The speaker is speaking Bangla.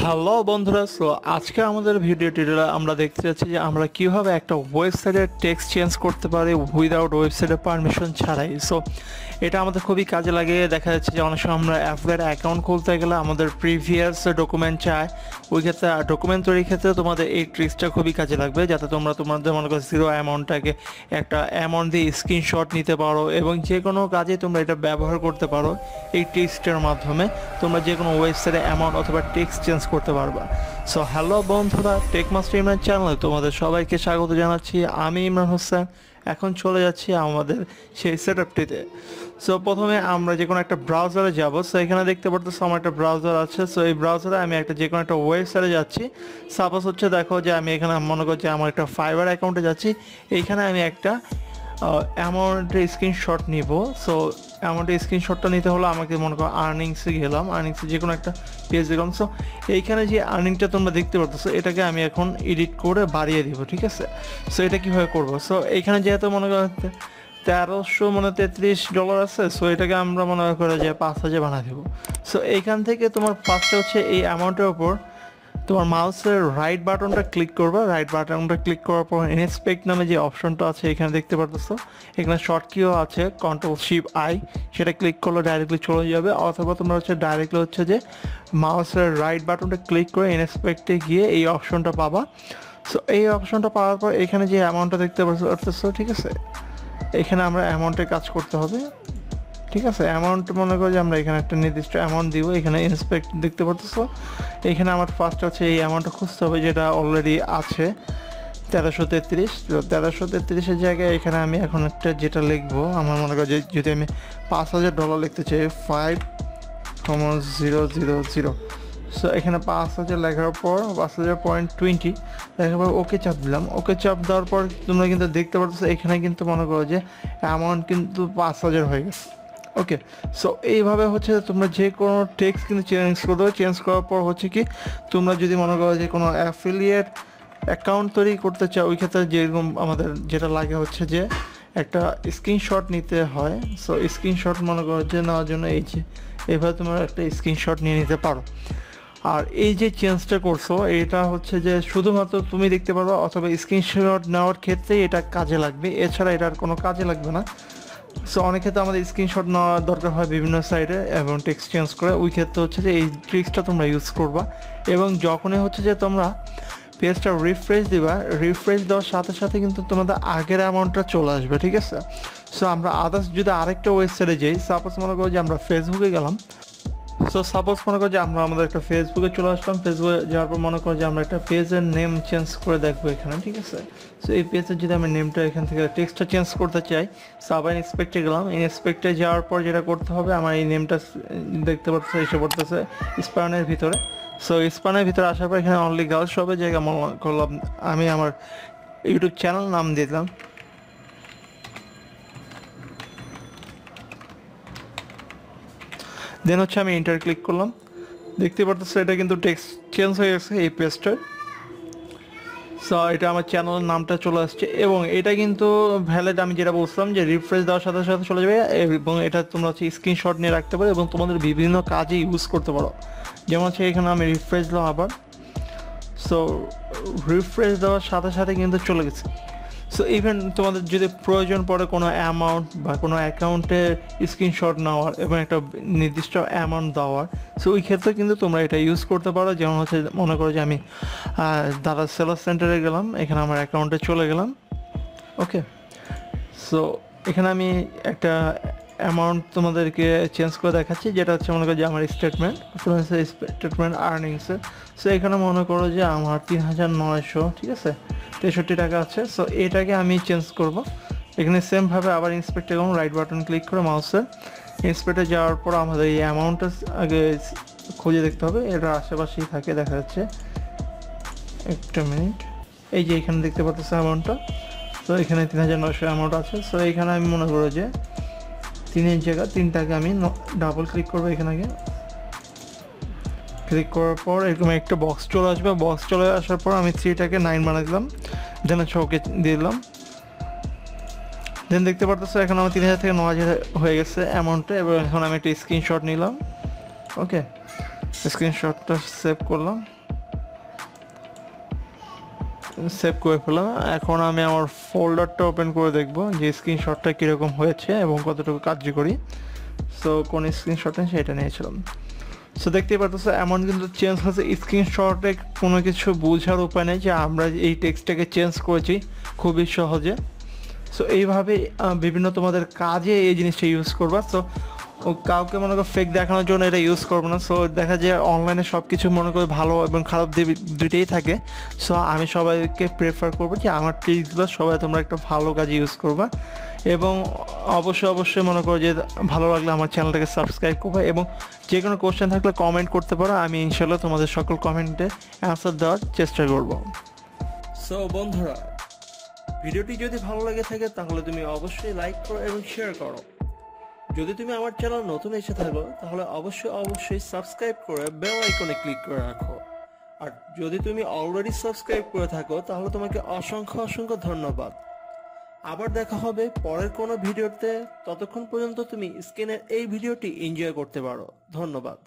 হ্যালো বন্ধুরা, সো আজকে আমাদের ভিডিও টিউটোরিয়ালে আমরা দেখতে যাচ্ছি যে আমরা কিভাবে একটা ওয়েবসাইটের টেক্সট চেঞ্জ করতে পারি উইদাউট ওয়েবসাইটের পারমিশন ছাড়াই। সো এটা আমাদের খুবই কাজে লাগে। দেখা যাচ্ছে যে অনেক সময় আমরা অ্যাফিলিয়েট অ্যাকাউন্ট খুলতে গেলে আমাদের প্রিভিয়াস ডকুমেন্ট চায়, ওই ক্ষেত্রে ডকুমেন্ট তৈরির ক্ষেত্রে তোমাদের এই ট্রিক্সটা খুবই কাজে লাগবে, যাতে তোমরা তোমাদের মনে করো জিরো অ্যামাউন্টটাকে একটা অ্যামাউন্ট দিয়ে স্ক্রিনশট নিতে পারো এবং যে কোনো কাজে তোমরা এটা ব্যবহার করতে পারো। এই টেক্সটের মাধ্যমে তোমরা যে কোনো ওয়েবসাইটে অ্যামাউন্ট অথবা টেক্সট চেঞ্জ করতে পারবা। সো হ্যালো বন্ধুরা, টেক মাস্টার ইমরান চ্যানেলে তোমাদের সবাইকে স্বাগত জানাচ্ছি। আমি ইমরান হোসেন। এখন চলে যাচ্ছি আমাদের সেই সেটআপটিতে। সো প্রথমে আমরা যে কোনো একটা ব্রাউজারে যাব। সো এখানে দেখতে পারতেছো আমার একটা ব্রাউজার আছে। সো এই ব্রাউজারে আমি একটা যে কোনো একটা ওয়েবসাইটে যাচ্ছি। সাপোজ হচ্ছে দেখো যে আমি এখানে মনে করছি আমার একটা ফাইবার অ্যাকাউন্টে যাচ্ছি। এইখানে আমি একটা অ্যামাউন্টের স্ক্রিনশট নিব। সো অ্যামাউন্টের স্ক্রিনশটটা নিতে হলো আমাকে মনে করো আর্নিংসে গেলাম, আর্নিংসে যে কোনো একটা পেজ গেলাম। সো এইখানে যে আর্নিংটা তোমরা দেখতে পারতেছো এটাকে আমি এখন এডিট করে বাড়িয়ে দিব, ঠিক আছে। সো এটা কীভাবে করবো? সো এইখানে যেহেতু মনে করো $1333 আছে, সো এটাকে আমরা মনে করে যে 5000 বানিয়ে দেবো। সো এইখান থেকে তোমার ফার্স্টে হচ্ছে এই অ্যামাউন্টের ওপর তোমার মাউসের রাইট বাটনটা ক্লিক করবে। রাইট বাটনটা ক্লিক করার পর ইনস্পেক্ট নামে যে অপশনটা আছে এখানে দেখতে পারতেছো, এখানে শর্ট কিও আছে Ctrl+Shift+I, সেটা ক্লিক করলে ডাইরেক্টলি চলে যাবে। অথবা তোমরা হচ্ছে ডাইরেক্টলি হচ্ছে যে মাউসের রাইট বাটনটা ক্লিক করে ইনস্পেক্টে গিয়ে এই অপশনটা পাবা। সো এই অপশনটা পাওয়ার পর এখানে যে অ্যামাউন্টটা দেখতে পারতেছো, ঠিক আছে, এখানে আমরা অ্যামাউন্টে কাজ করতে হবে, ঠিক আছে। অ্যামাউন্ট মনে করো যে আমরা এখানে একটা নির্দিষ্ট অ্যামাউন্ট দিব। এখানে ইন্সপেক্ট দেখতে পারতেছো, এখানে আমার ফার্স্ট হচ্ছে এই অ্যামাউন্টটা খুঁজতে হবে যেটা অলরেডি আছে 1333। 1333-এর জায়গায় এখানে আমি এখন একটা যেটা লিখবো, আমার মনে করো যে যদি আমি $5000 লিখতে চাই 5,000। সো এখানে 5000 লেখার পর 5000.20 লেখার পর ওকে চাপ দিলাম। ওকে চাপ দেওয়ার পর তোমরা কিন্তু দেখতে পারতেছো এখানে কিন্তু মনে করো যে অ্যামাউন্ট কিন্তু 5000 হয়ে গেছে। ওকে, সো এইভাবে হচ্ছে তোমরা যে কোনো টেক্সট কিন্তু চেঞ্জ করতে হবে। চেঞ্জ করার পর হচ্ছে কি তোমরা যদি মনে করো যে কোনো অ্যাফিলিয়েট অ্যাকাউন্ট তৈরি করতে চাও, ওই ক্ষেত্রে যেরকম আমাদের যেটা লাগে হচ্ছে যে একটা স্ক্রিনশট নিতে হয়। সো স্ক্রিনশট মনে করো যে নেওয়ার জন্য এই যে এইভাবে তোমরা একটা স্ক্রিনশট নিয়ে নিতে পারো। আর এই যে চেঞ্জটা করছো এটা হচ্ছে যে শুধুমাত্র তুমি দেখতে পারো অথবা স্ক্রিনশট নেওয়ার ক্ষেত্রে এটা কাজে লাগবে, এছাড়া এটার কোনো কাজে লাগবে না। সো অনেক ক্ষেত্রে আমাদের স্ক্রিনশট নেওয়ার দরকার হয় বিভিন্ন সাইডে এবং টেক্সট চেঞ্জ করে, ওই ক্ষেত্রে হচ্ছে যে এই ট্রিক্সটা তোমরা ইউজ করবা। এবং যখনই হচ্ছে যে তোমরা পেজটা রিফ্রেশ দিবা, রিফ্রেশ দেওয়ার সাথে সাথে কিন্তু তোমাদের আগের অ্যামাউন্টটা চলে আসবে, ঠিক আছে। সো আমরা আদার্স যদি আরেকটা ওয়েবসাইটে যাই, সাপোজ মনে করো যে আমরা ফেসবুকে গেলাম। সো সাপোজ মনে করো যে আমরা আমাদের একটা ফেসবুকে চলে আসলাম। ফেসবুকে যাওয়ার পর মনে করো যে আমরা একটা পেজের নেম চেঞ্জ করে দেখবো এখানে, ঠিক আছে। সো এই পেজের যদি আমি নেমটা এখান থেকে টেক্সটটা চেঞ্জ করতে চাই, সো আবার ইন্সপেক্টে গেলাম। ইন্সপেক্টে যাওয়ার পর যেটা করতে হবে, আমার এই নেমটা দেখতে পাচ্ছি এসে পড়তেছে স্প্যানের ভিতরে। সো স্প্যানের ভিতরে আসার পর এখানে অনলি গার্লস হবে জায়গা মনে করলাম, আমি আমার ইউটিউব চ্যানেল নাম দিলাম। দেন হচ্ছে আমি এন্টার ক্লিক করলাম। দেখতে পারতেছো এটা কিন্তু টেক্সট চেঞ্জ হয়ে গেছে এই পেজটার। সো এটা আমার চ্যানেলের নামটা চলে আসছে এবং এটা কিন্তু ভ্যালিড। আমি যেটা বলছিলাম যে রিফ্রেশ দেওয়ার সাথে সাথে চলে যাবে এবং এটা তোমরা হচ্ছে স্ক্রিনশট নিয়ে রাখতে পারো এবং তোমাদের বিভিন্ন কাজে ইউজ করতে পারো। যেমন হচ্ছে এখানে আমি রিফ্রেশ দিলাম আবার। সো রিফ্রেশ দেওয়ার সাথে সাথে কিন্তু চলে গেছে। সো ইভেন তোমাদের যদি প্রয়োজন পড়ে কোনো অ্যামাউন্ট বা কোনো অ্যাকাউন্টে স্ক্রিনশট নেওয়ার এবং একটা নির্দিষ্ট অ্যামাউন্ট দেওয়ার, সো ওই ক্ষেত্রে কিন্তু তোমরা এটা ইউজ করতে পারো। যেমন হচ্ছে মনে করো যে আমি দাদা সেলার সেন্টারে গেলাম, এখানে আমার অ্যাকাউন্টে চলে গেলাম। ওকে, সো এখানে আমি একটা অ্যামাউন্ট তোমাদেরকে চেঞ্জ করে দেখাচ্ছি, যেটা হচ্ছে মনে করো যে আমার স্টেটমেন্ট আর্নিংসের। সো এখানে মনে করো যে আমার 3900, ঠিক আছে, 63 টাকা আছে। সো এটাকে আমি চেঞ্জ করব। এখানে সেমভাবে আবার ইন্সপেক্টে গেলাম, রাইট বাটন ক্লিক করে মাউসের ইন্সপেক্টে যাওয়ার পর আমাদের এই অ্যামাউন্টটা আগে খুঁজে দেখতে হবে, এটা আশেপাশেই থাকে, দেখা যাচ্ছে। একটা মিনিট, এই যে এখানে দেখতে পাচ্ছি অ্যামাউন্টটা। তো এখানে 3900 অ্যামাউন্ট আছে। সো এখানে আমি মনে করো যে 3-এর জায়গা 3টাকে আমি ডাবল ক্লিক করবো। এখানে ক্লিক করার পর এরকম একটা বক্স চলে আসবে। বক্স চলে আসার পর আমি 3টাকে 9 বানিয়ে দিলাম, দেন হচ্ছে ওকে দিয়ে দিলাম। দেন দেখতে পারতেছো এখন আমার 3000 থেকে 9000 হয়ে গেছে অ্যামাউন্টে। এবং এখন আমি একটা স্ক্রিনশট নিলাম। ওকে, স্ক্রিনশটটা সেভ করলাম, সেভ করে ফেলাম। এখন আমি আমার ফোল্ডারটা ওপেন করে দেখব যে স্ক্রিনশটটা কীরকম হয়েছে এবং কতটুকু কার্যকরী। সো কোন স্ক্রিনশটে সেটা নিয়েছিলাম। সো দেখতেই পারতেছো এমন কিন্তু চেঞ্জ হয়েছে। স্ক্রিনশটে কোনো কিছু বোঝার উপায় নেই যে আমরা এই টেক্সটটাকে চেঞ্জ করেছি খুবই সহজে। সো এইভাবে বিভিন্ন তোমাদের কাজে এই জিনিসটা ইউজ করবা। সো কাউকে মনে করো ফেক দেখানোর জন্য এটা ইউজ করবো না। সো দেখা যায় অনলাইনে সব কিছু মনে করে ভালো এবং খারাপ দুইটাই থাকে। সো আমি সবাইকে প্রেফার করবো যে আমার ট্রিক্সগুলো সবাই তোমরা একটা ভালো কাজে ইউজ করবা, এবং অবশ্যই মনে করো যে ভালো লাগলে আমার চ্যানেলটাকে সাবস্ক্রাইব করবে, এবং যে কোনো কোশ্চেন থাকলে কমেন্ট করতে পারো। আমি ইনশাল্লাহ তোমাদের সকল কমেন্টে অ্যান্সার দেওয়ার চেষ্টা করব। সো বন্ধুরা, ভিডিওটি যদি ভালো লাগে থাকে তাহলে তুমি অবশ্যই লাইক করো এবং শেয়ার করো। যদি তুমি আমার চ্যানেল নতুন এসে থাকো তাহলে অবশ্যই সাবস্ক্রাইব করে বেল আইকনে ক্লিক করে রাখো। আর যদি তুমি অলরেডি সাবস্ক্রাইব করে থাকো তাহলে তোমাকে অসংখ্য ধন্যবাদ। আবার দেখা হবে পরের কোনো ভিডিওতে। ততক্ষণ পর্যন্ত তুমি স্ক্রিনের এই ভিডিওটি এনজয় করতে পারো। ধন্যবাদ।